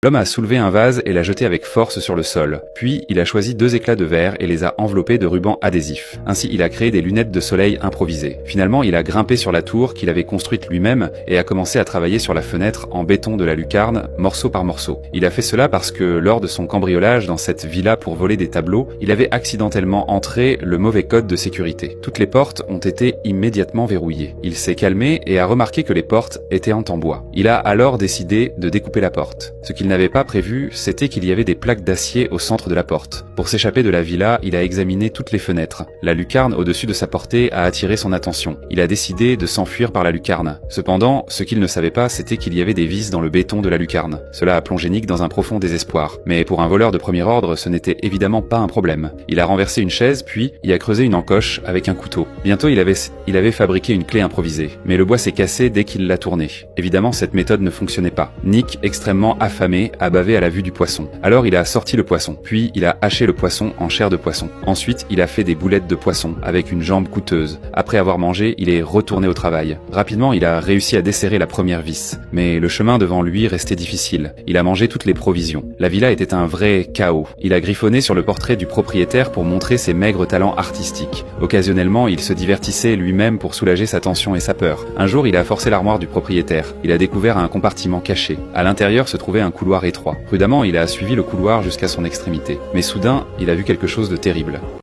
L'homme a soulevé un vase et l'a jeté avec force sur le sol. Puis, il a choisi 2 éclats de verre et les a enveloppés de rubans adhésifs. Ainsi, il a créé des lunettes de soleil improvisées. Finalement, il a grimpé sur la tour qu'il avait construite lui-même et a commencé à travailler sur la fenêtre en béton de la lucarne, morceau par morceau. Il a fait cela parce que, lors de son cambriolage dans cette villa pour voler des tableaux, il avait accidentellement entré le mauvais code de sécurité. Toutes les portes ont été immédiatement verrouillées. Il s'est calmé et a remarqué que les portes étaient en bois. Il a alors décidé de découper la porte. Ce qu'il n'avait pas prévu, c'était qu'il y avait des plaques d'acier au centre de la porte. Pour s'échapper de la villa, il a examiné toutes les fenêtres. La lucarne au-dessus de sa portée a attiré son attention. Il a décidé de s'enfuir par la lucarne. Cependant, ce qu'il ne savait pas, c'était qu'il y avait des vis dans le béton de la lucarne. Cela a plongé Nick dans un profond désespoir. Mais pour un voleur de premier ordre, ce n'était évidemment pas un problème. Il a renversé une chaise, puis y a creusé une encoche avec un couteau. Bientôt, il avait fabriqué une clé improvisée. Mais le bois s'est cassé dès qu'il l'a tourné. Évidemment, cette méthode ne fonctionnait pas. Nick, extrêmement affamé, a bavé à la vue du poisson. Alors il a sorti le poisson, puis il a haché le poisson en chair de poisson. Ensuite, il a fait des boulettes de poisson avec une jambe coûteuse. Après avoir mangé, il est retourné au travail. Rapidement, il a réussi à desserrer la première vis. Mais le chemin devant lui restait difficile. Il a mangé toutes les provisions. La villa était un vrai chaos. Il a griffonné sur le portrait du propriétaire pour montrer ses maigres talents artistiques. Occasionnellement, il se divertissait lui-même pour soulager sa tension et sa peur. Un jour, il a forcé l'armoire du propriétaire. Il a découvert un compartiment caché. À l'intérieur se trouvait un couloir étroit. Prudemment, il a suivi le couloir jusqu'à son extrémité. Mais soudain, il a vu quelque chose de terrible.